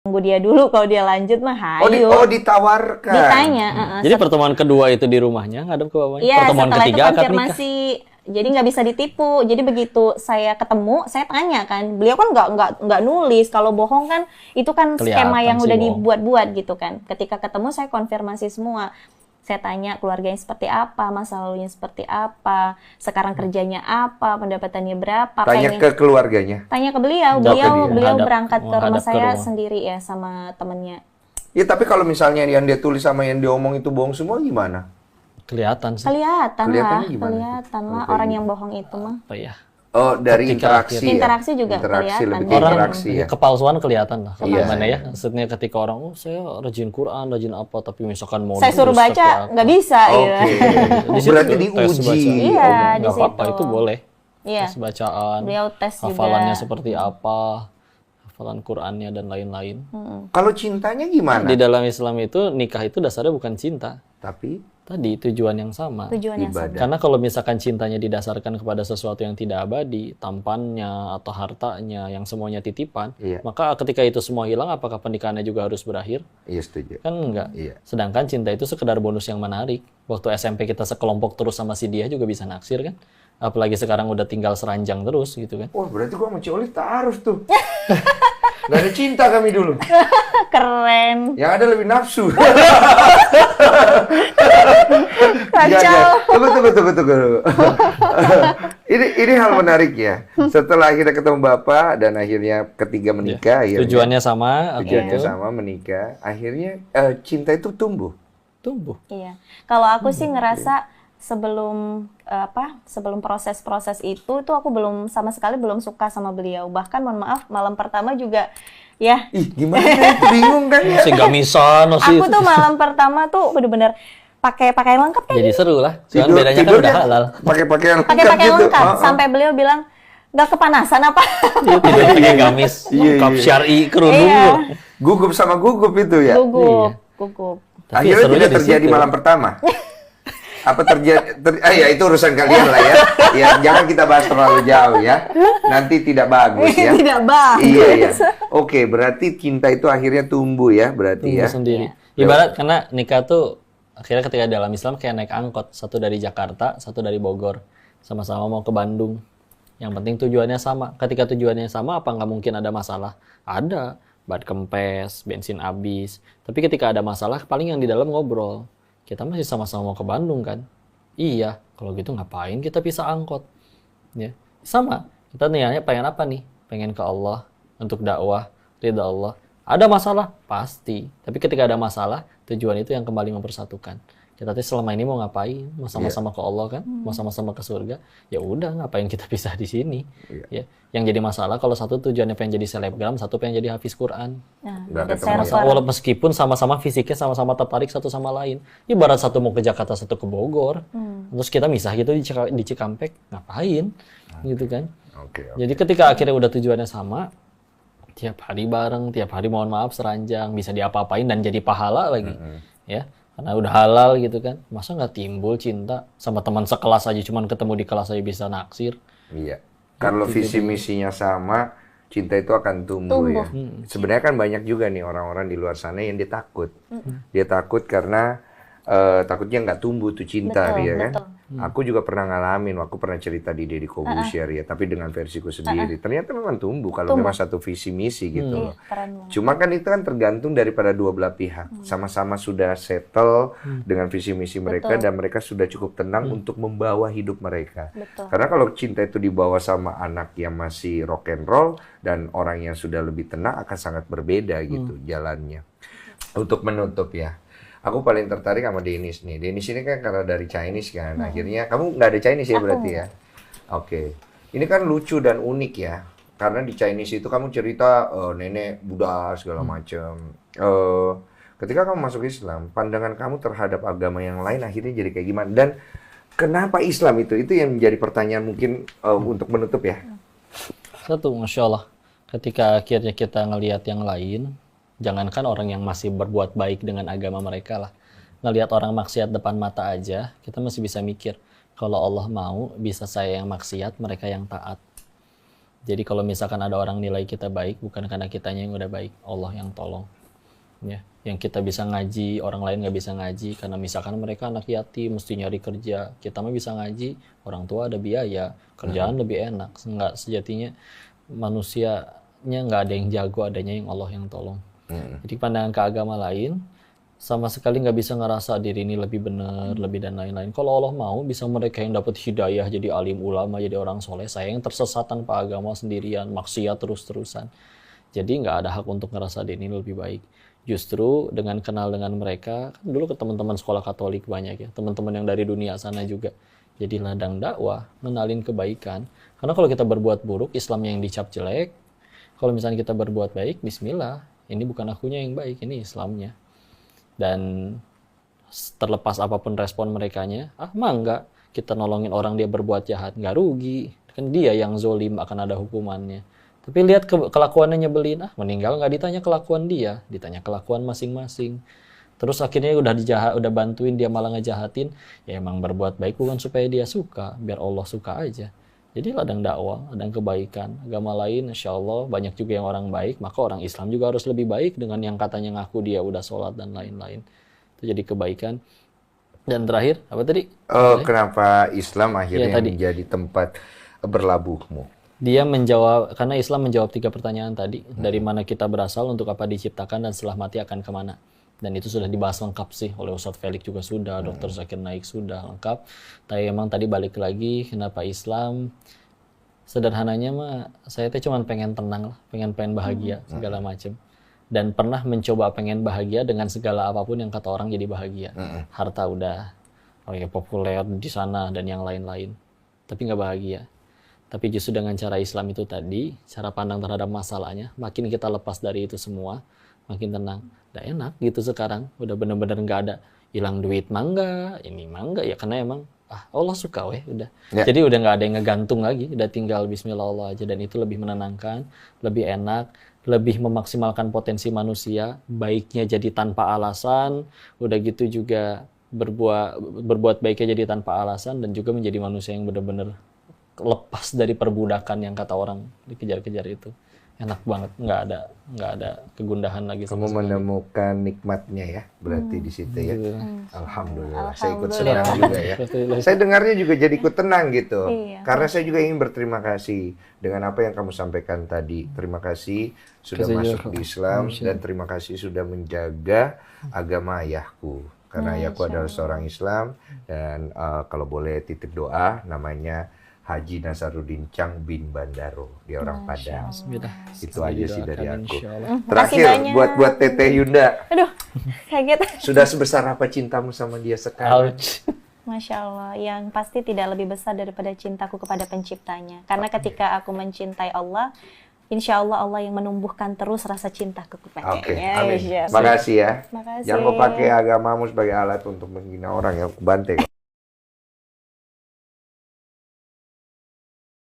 Tunggu dia dulu, kalau dia lanjut mah Oh, hayu. ditawarkan. Ditanya. Jadi pertemuan kedua itu di rumahnya, ngadep ke bapaknya. Iya, Pertemuan setelah itu ketiga akad nikah. konfirmasi. Jadi nggak bisa ditipu. Jadi begitu saya ketemu, saya tanya kan. Beliau kan nggak nulis. Kalau bohong kan itu kan skema Kelihatan yang sih udah bohong. dibuat-buat gitu kan. Ketika ketemu saya konfirmasi semua. Saya tanya keluarganya seperti apa, masa lalunya seperti apa, sekarang kerjanya apa, pendapatannya berapa. Tanya ke keluarganya. Tanya ke beliau. Jawab ke dia. Beliau Menghadap- berangkat ke rumah menghadap ke saya rumah. sendiri ya sama temennya. Ya tapi kalau misalnya yang dia tulis sama yang dia omong itu bohong semua gimana? Kelihatan sih. Kelihatan Kelihatannya lah, gimana tuh? kelihatan lah Kayak orang gitu. yang bohong itu mah. Apa ya? Oh, dari Ketika interaksi akhirnya- ya? Interaksi juga Interaksi, kelihatan. lebih ke Orang- interaksi ya? Kepalsuan kelihatan lah. Iya. Gimana ya? Maksudnya ketika orang, oh saya rajin Quran, rajin apa, tapi misalkan mau Saya suruh nulis seperti baca apa. nggak bisa Oke. ya. Di situ Berarti tes diuji. baca. Iya, Oh, di nggak apa-apa, situ. itu boleh. Iya. Tes bacaan, Beliau tes juga. hafalannya seperti apa, hafalan Qurannya dan lain-lain. Kalau cintanya gimana? Di dalam Islam itu nikah itu dasarnya bukan cinta. Tapi Tadi tujuan yang sama. Tujuan yang sama. ibadah. Karena kalau misalkan cintanya didasarkan kepada sesuatu yang tidak abadi, tampannya atau hartanya yang semuanya titipan, Iya. maka ketika itu semua hilang, apakah pernikahannya juga harus berakhir? Iya setuju. Kan enggak. Iya. Sedangkan cinta itu sekedar bonus yang menarik. Waktu SMP kita sekelompok terus sama si dia juga bisa naksir kan? Apalagi sekarang udah tinggal seranjang terus gitu kan? Wah berarti gua sama Ciolis taruh tuh. Gak ada cinta kami dulu. Keren. Yang ada lebih nafsu. Kacau. Tunggu. ini hal menarik ya. Setelah akhirnya ketemu Bapak dan akhirnya ketiga menikah, akhirnya Tujuannya sama, tujuannya gitu. sama menikah, akhirnya cinta itu tumbuh. Tumbuh. Iya. Kalau aku sih ngerasa sebelum sebelum proses-proses itu aku sama sekali belum suka sama beliau. Bahkan mohon maaf malam pertama juga ya. Ih, gimana itu bingung kan ya? Masih gamisan, masih Aku tuh malam pertama tuh bener-bener pakai pakaian lengkap kayak jadi seru lah. Cuman Tidur- bedanya kan tidurnya udah halal. Pakai pakaian lengkap pakai pakaian gitu. lengkap Oh, oh. sampai beliau bilang nggak kepanasan apa? Dia tidur pakai gamis, Iya, lengkap iya. syar'i, kerudung. Iya. loh. Gugup sama gugup itu ya. Gugup. Tapi Akhirnya serunya tidak di terjadi situ. malam pertama. Apa terjadi? Ya itu urusan kalian lah ya. Ya jangan kita bahas terlalu jauh ya. Nanti tidak bagus ya. Tidak bagus. Iya. Oke, berarti cinta itu akhirnya tumbuh ya, berarti Tumbuh ya. sendiri. Ibarat karena nikah tuh akhirnya ketika dalam Islam kayak naik angkot, satu dari Jakarta, satu dari Bogor, sama-sama mau ke Bandung. Yang penting tujuannya sama. Ketika tujuannya sama, apa nggak mungkin ada masalah? Ada. Ban kempes, bensin habis. Tapi ketika ada masalah, paling yang di dalam ngobrol. Kita masih sama-sama mau ke Bandung kan? Iya. Kalau gitu ngapain kita pisah angkot? Ya. Sama. Kita niatnya pengen apa nih? Pengen ke Allah, untuk dakwah, ridha Allah. Ada masalah? Pasti. Tapi ketika ada masalah, tujuan itu yang kembali mempersatukan. Kita tuh selama ini mau ngapain? Mau sama-sama ke Allah kan? Mau sama-sama ke surga? Ya udah, ngapain kita pisah di sini? Iya. Ya. Yang jadi masalah kalau satu tujuannya pengen jadi selebgram, satu pengen jadi hafiz Quran. Nah, Nggak ada ketemu. server. Walaupun meskipun sama-sama fisiknya sama-sama tertarik satu sama lain. Ibarat satu mau ke Jakarta, satu ke Bogor. Terus kita misah gitu di Cikampek, ngapain? Gitu kan? Oke. Jadi ketika akhirnya udah tujuannya sama, tiap hari bareng, tiap hari mohon maaf seranjang, bisa diapa-apain dan jadi pahala lagi. Ya, karena udah halal gitu kan. Masa nggak timbul cinta sama teman sekelas aja, cuman ketemu di kelas aja bisa naksir. Iya. Kalau visi misinya sama, cinta itu akan tumbuh ya. Sebenarnya kan banyak juga nih orang-orang di luar sana yang dia takut. Dia takut karena takutnya nggak tumbuh tuh cinta, Betul, ya kan? betul. Aku juga pernah ngalamin, aku pernah cerita di Deddy Corbuzier ya, tapi dengan versiku sendiri. Ternyata memang tumbuh kalau memang satu visi misi gitu loh. Keren banget. Cuma kan itu kan tergantung daripada dua belah pihak. Sama-sama sudah settle dengan visi misi mereka dan mereka sudah cukup tenang untuk membawa hidup mereka. Betul. Karena kalau cinta itu dibawa sama anak yang masih rock and roll dan orang yang sudah lebih tenang akan sangat berbeda gitu jalannya. Untuk menutup ya. Aku paling tertarik sama Denis nih. Denis ini kan karena dari Chinese kan. Akhirnya kamu nggak ada Chinese ya berarti ya? Oke. Ini kan lucu dan unik ya. Karena di Chinese itu kamu cerita nenek Buddha segala macam. Ketika kamu masuk Islam, pandangan kamu terhadap agama yang lain akhirnya jadi kayak gimana? Dan kenapa Islam itu? Itu yang menjadi pertanyaan mungkin untuk menutup ya. Satu, Masya Allah. Ketika akhirnya kita ngelihat yang lain, jangankan orang yang masih berbuat baik dengan agama mereka lah. Ngelihat orang maksiat depan mata aja, kita masih bisa mikir, kalau Allah mau, bisa saya yang maksiat, mereka yang taat. Jadi kalau misalkan ada orang nilai kita baik, bukan karena kitanya yang udah baik, Allah yang tolong. Ya, yang kita bisa ngaji, orang lain nggak bisa ngaji, karena misalkan mereka anak yatim, mesti nyari kerja. Kita mah bisa ngaji, orang tua ada biaya, kerjaan lebih enak. Nggak sejatinya manusianya nggak ada yang jago, adanya yang Allah yang tolong. Jadi pandangan ke agama lain, sama sekali nggak bisa ngerasa diri ini lebih benar, lebih dan lain-lain. Kalau Allah mau, bisa mereka yang dapat hidayah, jadi alim ulama, jadi orang soleh. Saya yang tersesat tanpa agama sendirian, maksiat terus-terusan. Jadi nggak ada hak untuk ngerasa diri ini lebih baik. Justru dengan kenal dengan mereka, kan dulu ke teman-teman sekolah Katolik banyak ya, teman-teman yang dari dunia sana juga. Jadi ladang dakwah, menalin kebaikan. Karena kalau kita berbuat buruk, Islam yang dicap jelek. Kalau misalnya kita berbuat baik, bismillah. Ini bukan akunya yang baik, ini Islamnya. Dan terlepas apapun respon merekanya, enggak. Kita nolongin orang dia berbuat jahat, nggak rugi. Kan dia yang zolim akan ada hukumannya. Tapi lihat kelakuannya nyebelin, meninggal nggak ditanya kelakuan dia, ditanya kelakuan masing-masing. Terus akhirnya udah bantuin dia malah ngejahatin, ya emang berbuat baik bukan supaya dia suka, biar Allah suka aja. Jadi ladang dakwah, ladang kebaikan. Agama lain insya Allah banyak juga yang orang baik, maka orang Islam juga harus lebih baik dengan yang katanya ngaku dia udah sholat dan lain-lain. Itu jadi kebaikan. Dan terakhir, apa tadi? Kenapa Islam akhirnya tadi. menjadi tempat berlabuhmu? Dia menjawab, karena Islam menjawab 3 pertanyaan tadi. Dari mana kita berasal, untuk apa diciptakan, dan setelah mati akan kemana. Dan itu sudah dibahas lengkap sih, oleh Ustadz Felix juga sudah, Dr. Zakir Naik sudah lengkap. Tapi emang tadi balik lagi, kenapa Islam? Sederhananya mah, saya tuh cuma pengen tenang lah, pengen bahagia, segala macem. Dan pernah mencoba pengen bahagia dengan segala apapun yang kata orang jadi bahagia. Harta udah, populer di sana, dan yang lain-lain. Tapi nggak bahagia. Tapi justru dengan cara Islam itu tadi, cara pandang terhadap masalahnya, makin kita lepas dari itu semua, makin tenang. Udah enak gitu sekarang, udah bener-bener nggak ada hilang duit mangga, ini mangga ya karena emang Allah suka weh udah. Ya. Jadi udah nggak ada yang ngegantung lagi, udah tinggal Bismillah Allah aja, dan itu lebih menenangkan, lebih enak, lebih memaksimalkan potensi manusia, baiknya jadi tanpa alasan, udah gitu juga berbuat baiknya jadi tanpa alasan, dan juga menjadi manusia yang bener-bener lepas dari perbudakan yang kata orang dikejar-kejar itu. Enak banget, nggak ada kegundahan lagi. Kamu menemukan nikmatnya ya, berarti di situ ya. Alhamdulillah. Saya ikut senang juga ya. Saya dengarnya juga jadi ikut tenang gitu. Iya. Karena saya juga ingin berterima kasih dengan apa yang kamu sampaikan tadi. Terima kasih sudah masuk di Islam, dan terima kasih sudah menjaga agama ayahku. Karena ayahku adalah seorang Islam, dan kalau boleh titip doa, namanya Haji Nasaruddin Chang bin Bandaro, dia orang Padang. Itu aja sih dari aku. Terakhir buat Teteh Yunda. Aduh, kaget. Sudah sebesar apa cintamu sama dia sekarang? Masya Allah, yang pasti tidak lebih besar daripada cintaku kepada penciptanya. Karena ketika aku mencintai Allah, insya Allah Allah yang menumbuhkan terus rasa cintaku kepadanya. Oke, amin. Makasih ya. Makasih. Jangan kau pakai agamamu sebagai alat untuk menghina orang yang bantai.